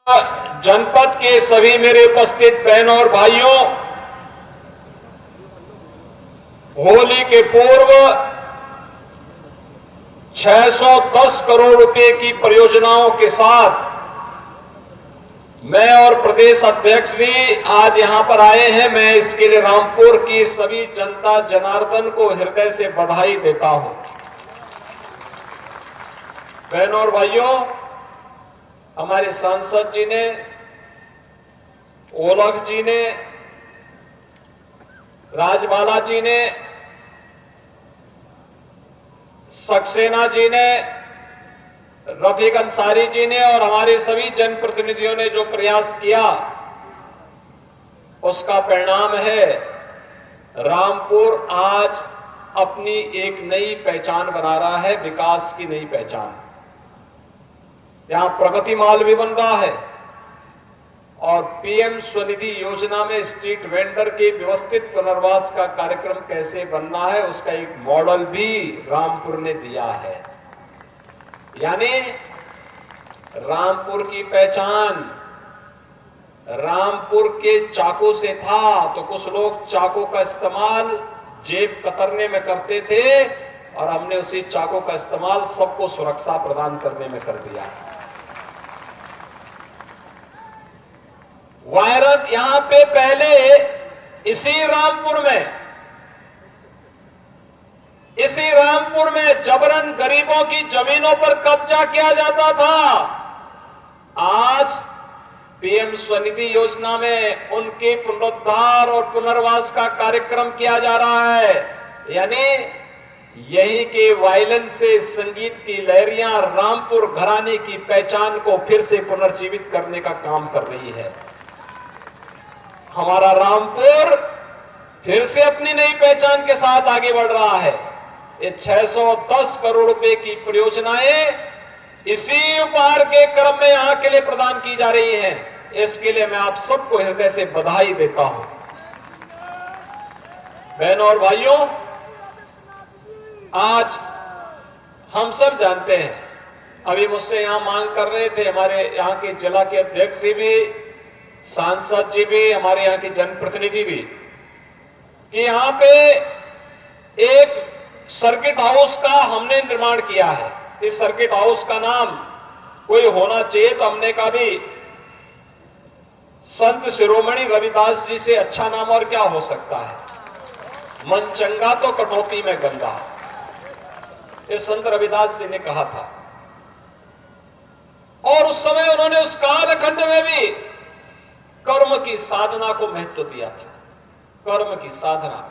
जनपद के सभी मेरे उपस्थित बहनों और भाइयों, होली के पूर्व 610 करोड़ रुपए की परियोजनाओं के साथ मैं और प्रदेश अध्यक्ष जी आज यहां पर आए हैं। मैं इसके लिए रामपुर की सभी जनता जनार्दन को हृदय से बधाई देता हूं। बहनों और भाइयों, हमारे सांसद जी ने, ओलख जी ने, राजबाला जी ने, सक्सेना जी ने, रफीक अंसारी जी ने और हमारे सभी जनप्रतिनिधियों ने जो प्रयास किया, उसका परिणाम है रामपुर आज अपनी एक नई पहचान बना रहा है, विकास की नई पहचान। यहां प्रगति माल भी बन रहा है और पीएम स्वनिधि योजना में स्ट्रीट वेंडर के व्यवस्थित पुनर्वास का कार्यक्रम कैसे बनना है, उसका एक मॉडल भी रामपुर ने दिया है। यानी रामपुर की पहचान रामपुर के चाकू से था, तो कुछ लोग चाकू का इस्तेमाल जेब कतरने में करते थे और हमने उसी चाकू का इस्तेमाल सबको सुरक्षा प्रदान करने में कर दिया है। वायरस यहां पे पहले इसी रामपुर में जबरन गरीबों की जमीनों पर कब्जा किया जाता था। आज पीएम स्वनिधि योजना में उनके पुनरुद्धार और पुनर्वास का कार्यक्रम किया जा रहा है। यानी यही के वायलेंस से संगीत की लहरियां रामपुर घराने की पहचान को फिर से पुनर्जीवित करने का काम कर रही है। हमारा रामपुर फिर से अपनी नई पहचान के साथ आगे बढ़ रहा है। ये 610 करोड़ रुपए की परियोजनाएं इसी उपहार के क्रम में यहां के लिए प्रदान की जा रही हैं। इसके लिए मैं आप सबको हृदय से बधाई देता हूं। बहनों और भाइयों, आज हम सब जानते हैं, अभी मुझसे यहां मांग कर रहे थे हमारे यहां के जिला के अध्यक्ष जी भी, सांसद जी भी, हमारे यहां के जनप्रतिनिधि भी, कि यहां पे एक सर्किट हाउस का हमने निर्माण किया है। इस सर्किट हाउस का नाम कोई होना चाहिए, तो हमने कहा भी संत शिरोमणि रविदास जी से अच्छा नाम और क्या हो सकता है। मन चंगा तो कटौती में गंगा, ये संत रविदास जी ने कहा था। और उस समय उन्होंने उस कालखंड में भी कर्म की साधना को महत्व दिया था, कर्म की साधना।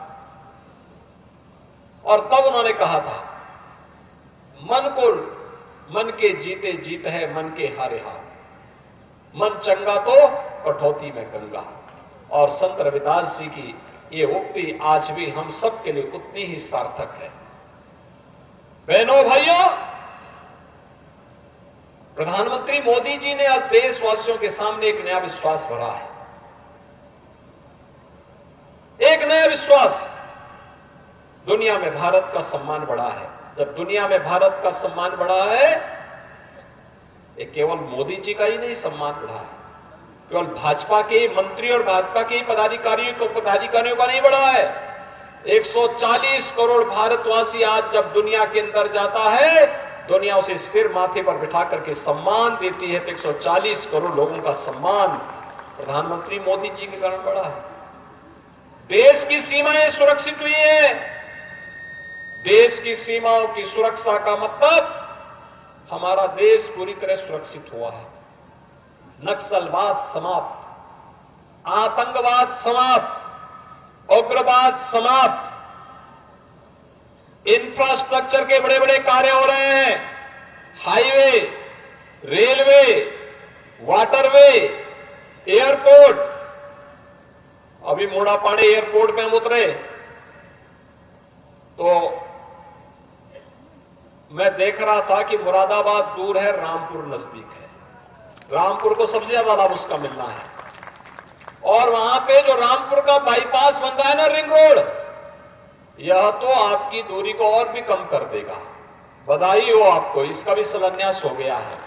और तब उन्होंने कहा था, मन के जीते जीत है, मन के हारे हार, मन चंगा तो कठौती में गंगा। और संत रविदास जी की ये उक्ति आज भी हम सब के लिए उतनी ही सार्थक है। बहनों भाइयों, प्रधानमंत्री मोदी जी ने आज देशवासियों के सामने एक नया विश्वास भरा है, एक नया विश्वास। दुनिया में भारत का सम्मान बढ़ा है। जब दुनिया में भारत का सम्मान बढ़ा है, ये केवल मोदी जी का ही नहीं सम्मान बढ़ा है, केवल भाजपा के मंत्री और भाजपा के पदाधिकारियों का नहीं बढ़ा है। 140 करोड़ भारतवासी आज जब दुनिया के अंदर जाता है, दुनिया उसे सिर माथे पर बिठा करके सम्मान देती है। तो 140 करोड़ लोगों का सम्मान प्रधानमंत्री मोदी जी के कारण बढ़ा है। देश की सीमाएं सुरक्षित हुई हैं। देश की सीमाओं की सुरक्षा का मतलब हमारा देश पूरी तरह सुरक्षित हुआ है। नक्सलवाद समाप्त, आतंकवाद समाप्त, उग्रवाद समाप्त, इंफ्रास्ट्रक्चर के बड़े बड़े कार्य हो रहे हैं। Highway, railway, waterway, airport. अभी मोड़ापाड़ी एयरपोर्ट में हम उतरे तो मैं देख रहा था कि मुरादाबाद दूर है, रामपुर नजदीक है। रामपुर को सबसे ज्यादा लाभ उसका मिलना है। और वहां पे जो रामपुर का बाईपास बन रहा है ना, रिंग रोड, यह तो आपकी दूरी को और भी कम कर देगा। बधाई हो आपको, इसका भी शिलान्यास हो गया है।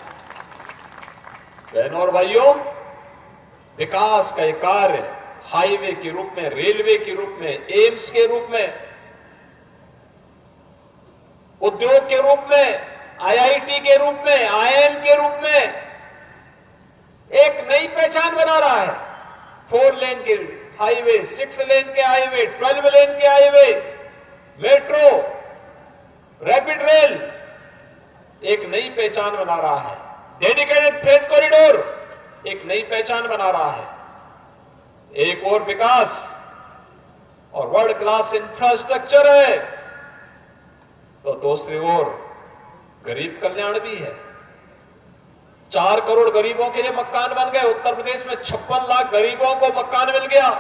बहनों और भाइयों, विकास का एक कार्य हाईवे के रूप में, रेलवे के रूप में, एम्स के रूप में, उद्योग के रूप में, आईआईटी के रूप में, आईआईएम के रूप में एक नई पहचान बना रहा है। 4 लेन के हाईवे, 6 लेन के हाईवे, 12 लेन के हाईवे, मेट्रो, रैपिड रेल एक नई पहचान बना रहा है। डेडिकेटेड फ्रेट कॉरिडोर एक नई पहचान बना रहा है। एक और विकास और वर्ल्ड क्लास इंफ्रास्ट्रक्चर है, तो दूसरी ओर गरीब कल्याण भी है। 4 करोड़ गरीबों के लिए मकान बन गए। उत्तर प्रदेश में 56 लाख गरीबों को मकान मिल गया।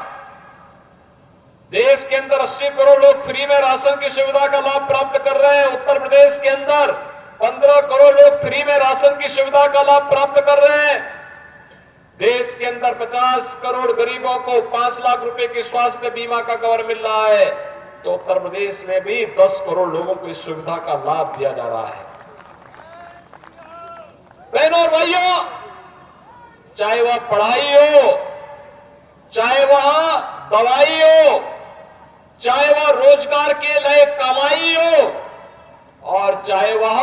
देश के अंदर 80 करोड़ लोग फ्री में राशन की सुविधा का लाभ प्राप्त कर रहे हैं। उत्तर प्रदेश के अंदर 15 करोड़ लोग फ्री में राशन की सुविधा का लाभ प्राप्त कर रहे हैं। देश के अंदर 50 करोड़ गरीबों को 5 लाख रुपए की स्वास्थ्य बीमा का कवर मिल रहा है, तो उत्तर प्रदेश में भी 10 करोड़ लोगों को इस सुविधा का लाभ दिया जा रहा है। बहनों और भाइयों, चाहे वह पढ़ाई हो, चाहे वह दवाई हो, चाहे वह रोजगार के लिए कमाई हो, और चाहे वह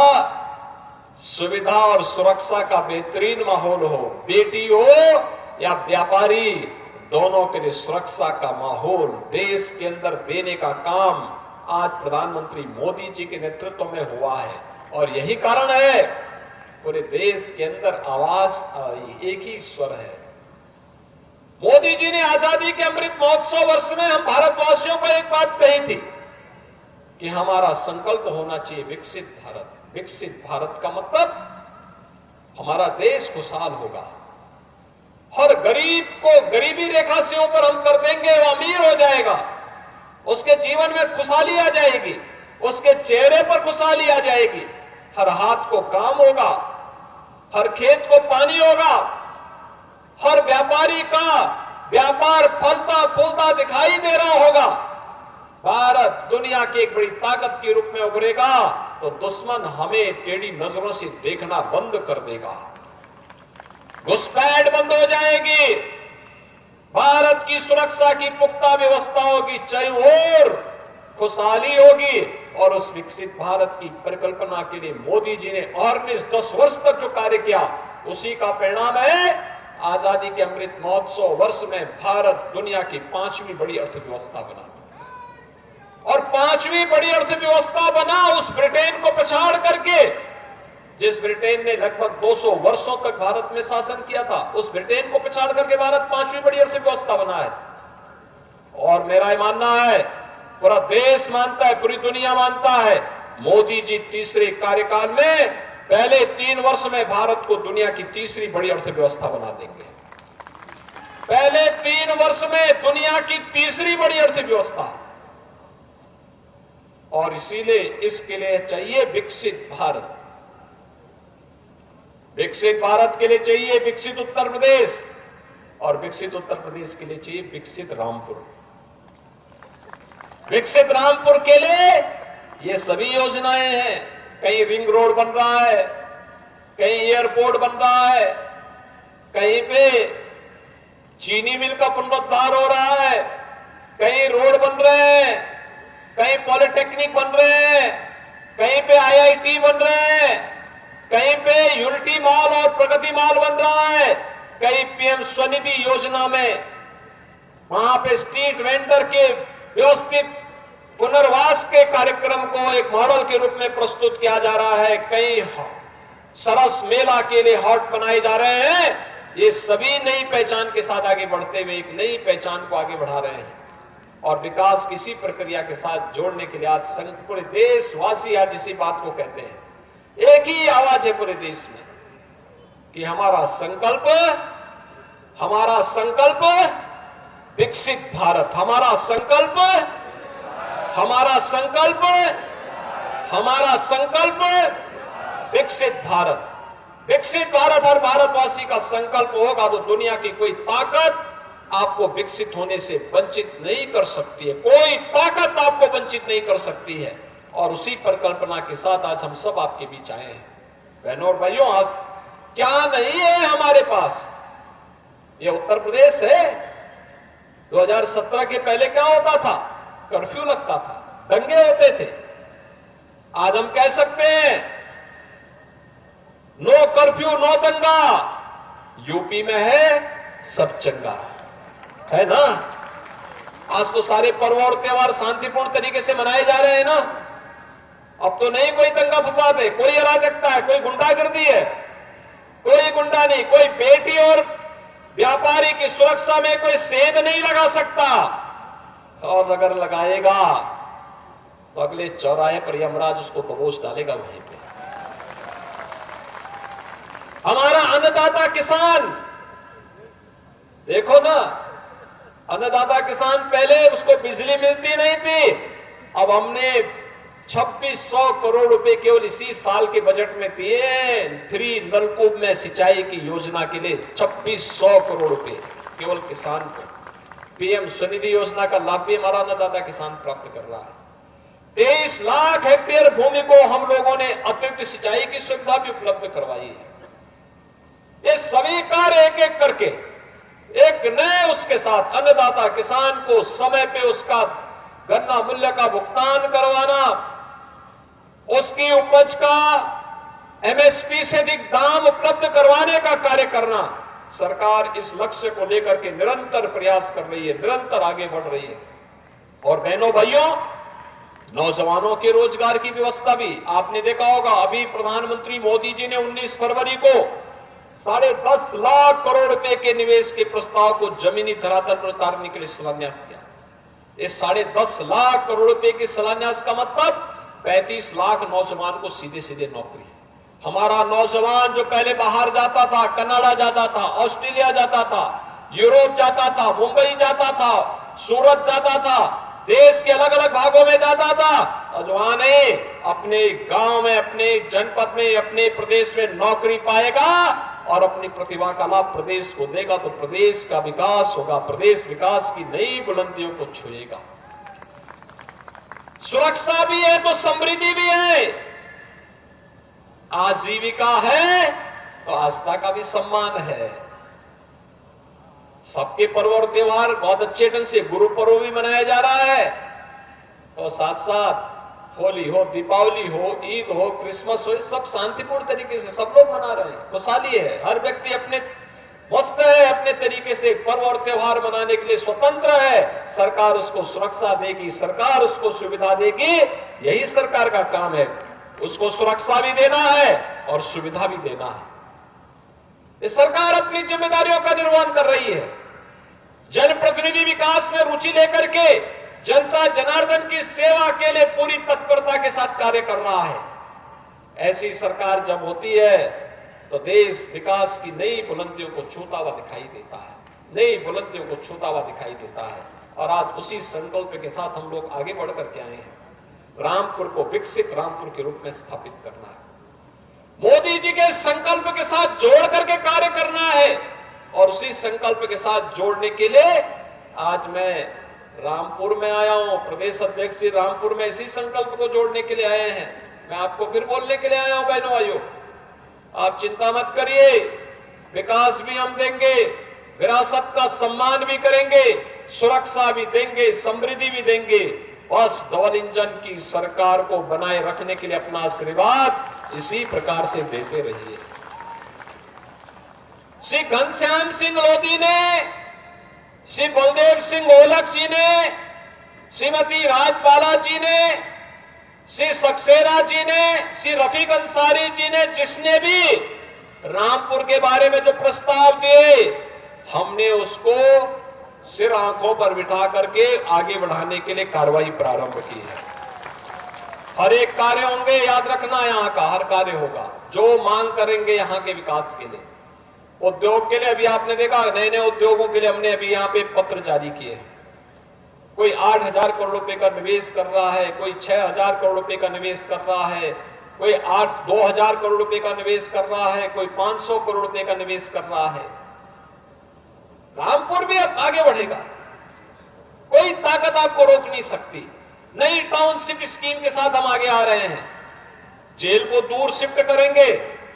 सुविधा और सुरक्षा का बेहतरीन माहौल हो, बेटी हो या व्यापारी, दोनों के लिए सुरक्षा का माहौल देश के अंदर देने का काम आज प्रधानमंत्री मोदी जी के नेतृत्व में हुआ है। और यही कारण है पूरे देश के अंदर आवाज एक ही स्वर है। मोदी जी ने आजादी के अमृत महोत्सव वर्ष में हम भारतवासियों को एक बात कही थी कि हमारा संकल्प होना चाहिए विकसित भारत। विकसित भारत का मतलब हमारा देश खुशहाल होगा। हर गरीब को गरीबी रेखा से ऊपर हम कर देंगे, वो अमीर हो जाएगा, उसके जीवन में खुशहाली आ जाएगी, उसके चेहरे पर खुशहाली आ जाएगी, हर हाथ को काम होगा, हर खेत को पानी होगा, हर व्यापारी का व्यापार फलता फूलता दिखाई दे रहा होगा। भारत दुनिया की एक बड़ी ताकत के रूप में उभरेगा, तो दुश्मन हमें टेढ़ी नजरों से देखना बंद कर देगा, घुसपैठ बंद हो जाएगी, भारत की सुरक्षा की पुख्ता व्यवस्था होगी, चाहे और खुशहाली होगी। और उस विकसित भारत की परिकल्पना के लिए मोदी जी ने और 10 वर्ष तक जो कार्य किया, उसी का परिणाम है आजादी के अमृत महोत्सव वर्ष में भारत दुनिया की 5वीं बड़ी अर्थव्यवस्था बना। और 5वीं बड़ी अर्थव्यवस्था बना उस ब्रिटेन को पछाड़ करके, जिस ब्रिटेन ने लगभग 200 वर्षों तक भारत में शासन किया था, उस ब्रिटेन को पछाड़ करके भारत 5वीं बड़ी अर्थव्यवस्था बना है। और मेरा मानना है, पूरा देश मानता है, पूरी दुनिया मानता है, मोदी जी तीसरे कार्यकाल में पहले 3 वर्ष में भारत को दुनिया की तीसरी बड़ी अर्थव्यवस्था बना देंगे। पहले 3 वर्ष में दुनिया की तीसरी बड़ी अर्थव्यवस्था। और इसीलिए इसके लिए चाहिए विकसित भारत। विकसित भारत के लिए चाहिए विकसित उत्तर प्रदेश, और विकसित उत्तर प्रदेश के लिए चाहिए विकसित रामपुर। विकसित रामपुर के लिए ये सभी योजनाएं हैं। कहीं रिंग रोड बन रहा है, कहीं एयरपोर्ट बन रहा है, कहीं पे चीनी मिल का पुनरुद्धार हो रहा है, कहीं रोड बन रहे हैं, कहीं पॉलिटेक्निक बन रहे हैं, कहीं पे आईआईटी बन रहे हैं, कहीं पे यूनिटी मॉल और प्रगति मॉल बन रहा है, कहीं पीएम स्वनिधि योजना में वहां पे स्ट्रीट वेंडर के व्यवस्थित पुनर्वास के कार्यक्रम को एक मॉडल के रूप में प्रस्तुत किया जा रहा है, कहीं सरस मेला के लिए हॉट बनाए जा रहे हैं। ये सभी नई पहचान के साथ आगे बढ़ते हुए एक नई पहचान को आगे बढ़ा रहे हैं। और विकास किसी प्रक्रिया के साथ जोड़ने के लिए आज पूरे देशवासी आज इसी बात को कहते हैं, एक ही आवाज है पूरे देश में कि हमारा संकल्प विकसित भारत, हमारा संकल्प विकसित भारत। विकसित भारत हर भारतवासी का संकल्प होगा तो दुनिया की कोई ताकत आपको विकसित होने से वंचित नहीं कर सकती है, कोई ताकत आपको वंचित नहीं कर सकती है। और उसी परिकल्पना के साथ आज हम सब आपके बीच आए हैं। बहनों और भाइयों, आज क्या नहीं है हमारे पास? ये उत्तर प्रदेश है। 2017 के पहले क्या होता था? कर्फ्यू लगता था, दंगे होते थे। आज हम कह सकते हैं नो कर्फ्यू नो दंगा। यूपी में है सब चंगा, है ना? आज तो सारे पर्व और त्योहार शांतिपूर्ण तरीके से मनाए जा रहे हैं ना। अब तो नहीं कोई दंगा फसाद है, कोई अराजकता है, कोई गुंडागर्दी है। कोई गुंडा नहीं, कोई बेटी और व्यापारी की सुरक्षा में कोई सेंध नहीं लगा सकता। और अगर लगाएगा तो अगले चौराहे पर यमराज उसको दबोच डालेगा वहीं पे। हमारा अन्नदाता किसान, देखो ना, अन्नदाता किसान पहले उसको बिजली मिलती नहीं थी। अब हमने 2600 करोड़ रुपए केवल इसी साल के बजट में दिए फ्री नलकूप में सिंचाई की योजना के लिए। 2600 करोड़ रुपए केवल किसान को। पीएम स्वनिधि योजना का लाभ भी हमारा अन्नदाता किसान प्राप्त कर रहा है। 23 लाख हेक्टेयर भूमि को हम लोगों ने अतिरिक्त सिंचाई की सुविधा भी उपलब्ध करवाई है। ये सभी कार्य एक एक करके एक नए उसके साथ अन्नदाता किसान को समय पे उसका गन्ना मूल्य का भुगतान करवाना, उसकी उपज का एमएसपी से अधिक दाम उपलब्ध करवाने का कार्य करना। सरकार इस लक्ष्य को लेकर के निरंतर प्रयास कर रही है, निरंतर आगे बढ़ रही है। और बहनों भाइयों, नौजवानों के रोजगार की व्यवस्था भी आपने देखा होगा। अभी प्रधानमंत्री मोदी जी ने 19 फरवरी को 10.5 लाख करोड़ रुपए के निवेश के प्रस्ताव को जमीनी धरातल पर उतारने के लिए शिलान्यास किया। इस 10.5 लाख करोड़ रुपए के शिलान्यास का मतलब 35 लाख नौजवान को सीधे सीधे नौकरी। हमारा नौजवान जो पहले बाहर जाता था, कनाडा जाता था, ऑस्ट्रेलिया जाता था, यूरोप जाता था, मुंबई जाता था, सूरत जाता था, देश के अलग अलग भागों में जाता था, नौजवान अपने गांव में, अपने जनपद में, अपने प्रदेश में नौकरी पाएगा और अपनी प्रतिभा का लाभ प्रदेश को देगा तो प्रदेश का विकास होगा। प्रदेश विकास की नई बुलंदियों को छुएगा। सुरक्षा भी है तो समृद्धि भी है, आजीविका है तो आस्था का भी सम्मान है। सबके पर्व और त्योहार बहुत अच्छे ढंग से, गुरु पर्व भी मनाया जा रहा है, तो साथ साथ होली हो, दीपावली हो, ईद हो, क्रिसमस हो, सब शांतिपूर्ण तरीके से सब लोग मना रहे हैं। खुशहाली है, हर व्यक्ति अपने मस्त है, अपने तरीके से पर्व और त्योहार मनाने के लिए स्वतंत्र है। सरकार उसको सुरक्षा देगी, सरकार उसको सुविधा देगी, यही सरकार का काम है। उसको सुरक्षा भी देना है और सुविधा भी देना है। इस सरकार अपनी जिम्मेदारियों का निर्वहन कर रही है। जनप्रतिनिधि विकास में रुचि लेकर के जनता जनार्दन की सेवा के लिए पूरी तत्परता के साथ कार्य कर रहा है। ऐसी सरकार जब होती है तो देश विकास की नई बुलंदियों को छूता हुआ दिखाई देता है, नई बुलंदियों को छूता हुआ दिखाई देता है। और आज उसी संकल्प के साथ हम लोग आगे बढ़ करके आए हैं। रामपुर को विकसित रामपुर के रूप में स्थापित करना है, मोदी जी के संकल्प के साथ जोड़ करके कार्य करना है। और उसी संकल्प के साथ जोड़ने के लिए आज मैं रामपुर में आया हूं। प्रदेश अध्यक्ष जी रामपुर में इसी संकल्प को जोड़ने के लिए आए हैं। मैं आपको फिर बोलने के लिए आया हूं, बहनों भाइयों, आप चिंता मत करिए, विकास भी हम देंगे, विरासत का सम्मान भी करेंगे, सुरक्षा भी देंगे, समृद्धि भी देंगे। बस डबल इंजन की सरकार को बनाए रखने के लिए अपना आशीर्वाद इसी प्रकार से देते रहिए। श्री घनश्याम सिंह लोधी ने, श्री बलदेव सिंह ओलख जी ने, श्रीमती राजबाला जी ने, श्री सक्सेना जी ने, श्री रफीक अंसारी जी ने, जिसने भी रामपुर के बारे में जो प्रस्ताव दिए, हमने उसको सिर आंखों पर बिठा करके आगे बढ़ाने के लिए कार्रवाई प्रारंभ की है। हर एक कार्य होंगे, याद रखना, यहां का हर कार्य होगा जो मांग करेंगे यहां के विकास के लिए। उद्योग के लिए अभी आपने देखा, नए नए उद्योगों के लिए हमने अभी यहां पे पत्र जारी किए हैं। कोई 8,000 करोड़ रुपए का निवेश कर रहा है, कोई 6,000 करोड़ रुपए का निवेश कर रहा है, कोई 2,000 करोड़ रुपए का निवेश कर रहा है, कोई 500 करोड़ रुपए का निवेश कर रहा है। रामपुर भी अब आगे बढ़ेगा, कोई ताकत आपको रोक नहीं सकती। नई टाउनशिप स्कीम के साथ हम आगे आ रहे हैं। जेल को दूर शिफ्ट करेंगे,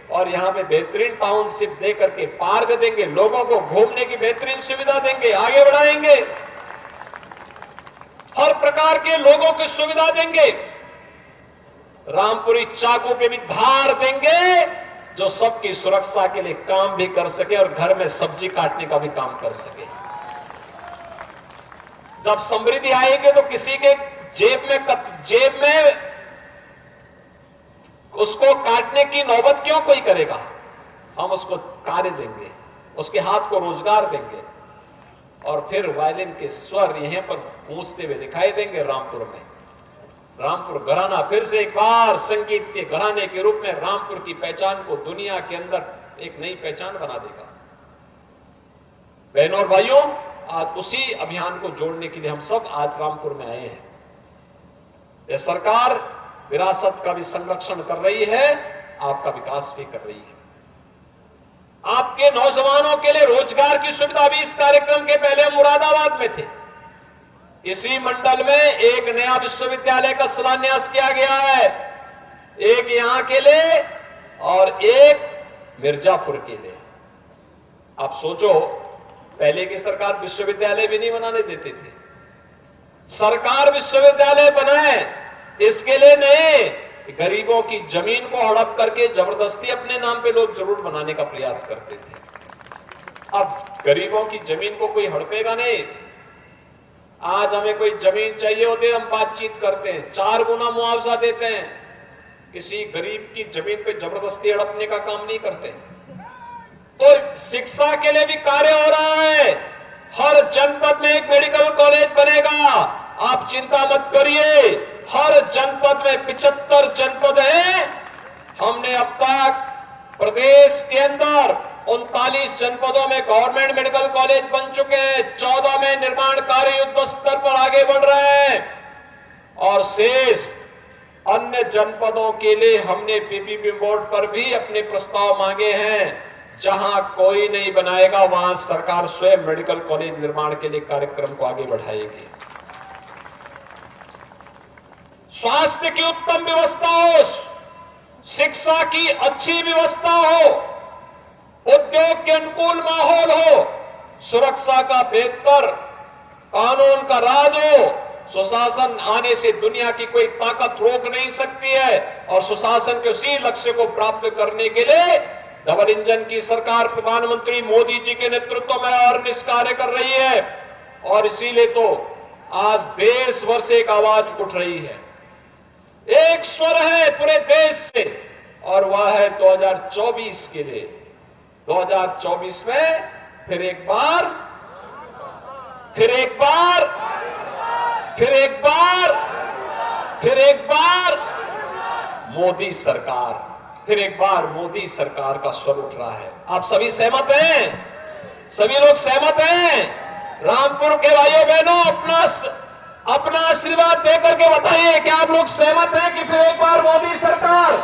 और यहां पे बेहतरीन टाउनशिप दे करके पार्क देंगे, लोगों को घूमने की बेहतरीन सुविधा देंगे, आगे बढ़ाएंगे, हर प्रकार के लोगों की सुविधा देंगे। रामपुरी चाकू पे भी धार देंगे जो सबकी सुरक्षा के लिए काम भी कर सके और घर में सब्जी काटने का भी काम कर सके। जब समृद्धि आएगी तो किसी के जेब में उसको काटने की नौबत क्यों कोई करेगा? हम उसको कार्य देंगे, उसके हाथ को रोजगार देंगे और फिर वायलिन के स्वर यहीं पर गूंजते हुए दिखाई देंगे रामपुर में। रामपुर घराना फिर से एक बार संगीत के घराने के रूप में रामपुर की पहचान को दुनिया के अंदर एक नई पहचान बना देगा। बहनों और भाइयों, आज उसी अभियान को जोड़ने के लिए हम सब आज रामपुर में आए हैं। यह सरकार विरासत का भी संरक्षण कर रही है, आपका विकास भी कर रही है। आपके नौजवानों के लिए रोजगार की सुविधा भी इस कार्यक्रम के पहले हम मुरादाबाद में थे। इसी मंडल में एक नया विश्वविद्यालय का शिलान्यास किया गया है, एक यहां के लिए और एक मिर्जापुर के लिए। आप सोचो, पहले की सरकार विश्वविद्यालय भी नहीं बनाने देते थे। सरकार विश्वविद्यालय बनाए इसके लिए नहीं, गरीबों की जमीन को हड़प करके जबरदस्ती अपने नाम पे लोग जरूर बनाने का प्रयास करते थे। अब गरीबों की जमीन को कोई हड़पेगा नहीं। आज हमें कोई जमीन चाहिए होती है, हम बातचीत करते हैं, 4 गुना मुआवजा देते हैं। किसी गरीब की जमीन पे जबरदस्ती हड़पने का काम नहीं करते। तो शिक्षा के लिए भी कार्य हो रहा है। हर जनपद में एक मेडिकल कॉलेज बनेगा, आप चिंता मत करिए। हर जनपद में 75 जनपद हैं। हमने अब तक प्रदेश के अंदर 39 जनपदों में गवर्नमेंट मेडिकल कॉलेज बन चुके हैं, 14 में निर्माण कार्य युद्ध स्तर पर आगे बढ़ रहे हैं और शेष अन्य जनपदों के लिए हमने पीपीपी बोर्ड पर भी अपने प्रस्ताव मांगे हैं। जहां कोई नहीं बनाएगा वहां सरकार स्वयं मेडिकल कॉलेज निर्माण के लिए कार्यक्रम को आगे बढ़ाएगी। स्वास्थ्य की उत्तम व्यवस्था हो, शिक्षा की अच्छी व्यवस्था हो, उद्योग के अनुकूल माहौल हो, सुरक्षा का बेहतर कानून का राज हो। सुशासन आने से दुनिया की कोई ताकत रोक नहीं सकती है और सुशासन के उसी लक्ष्य को प्राप्त करने के लिए डबल इंजन की सरकार प्रधानमंत्री मोदी जी के नेतृत्व में और निष्कार्य कर रही है। और इसीलिए तो आज देश भर से एक आवाज उठ रही है, एक स्वर है पूरे देश से, और वह है 2024 के लिए। 2024 में फिर एक बार फिर एक बार फिर एक बार फिर एक बार मोदी सरकार, फिर एक बार मोदी सरकार का स्वर उठ रहा है। आप सभी सहमत हैं? सभी लोग सहमत हैं? रामपुर के भाइयों बहनों, अपना आशीर्वाद देकर के बताइए कि आप लोग सहमत हैं कि फिर एक बार मोदी सरकार?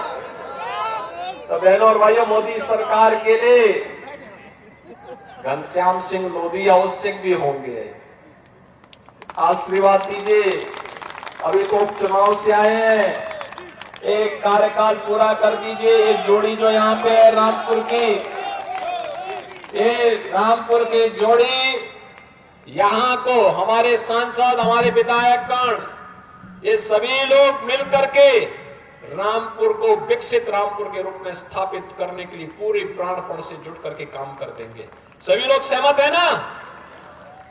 तो बहनों और भाइयों, मोदी सरकार के लिए घनश्याम सिंह लोधिया सिंह भी होंगे। आशीर्वाद दीजिए। अभी तो उपचुनाव से आए हैं, एक कार्यकाल पूरा कर दीजिए। एक जोड़ी जो यहाँ पे है रामपुर की, ये रामपुर की जोड़ी, यहाँ को हमारे सांसद, हमारे विधायकगण, ये सभी लोग मिलकर के रामपुर को विकसित रामपुर के रूप में स्थापित करने के लिए पूरी प्राणपण से जुट करके काम कर देंगे। सभी लोग सहमत है ना?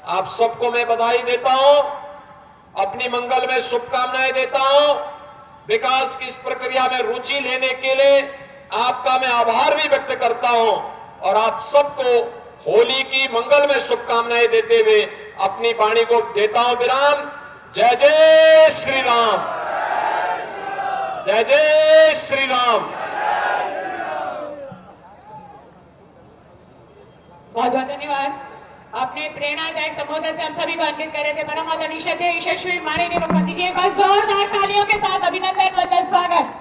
आप सबको मैं बधाई देता हूं, अपनी मंगल में शुभकामनाएं देता हूं। विकास की इस प्रक्रिया में रुचि लेने के लिए आपका मैं आभार भी व्यक्त करता हूं और आप सबको होली की मंगल में शुभकामनाएं देते हुए अपनी वाणी को देता हूं विराम। जय जय श्री राम, जय जय श्री राम। बहुत बहुत धन्यवाद। अपने प्रेरणादायक संबोधन से हम सभी को अन्वित कर रहे थे। परम आदरणीय यशस्वी माननीय मुख्यमंत्री जी, एक बार जोरदार तालियों के साथ अभिनंदन, वंदन, स्वागत।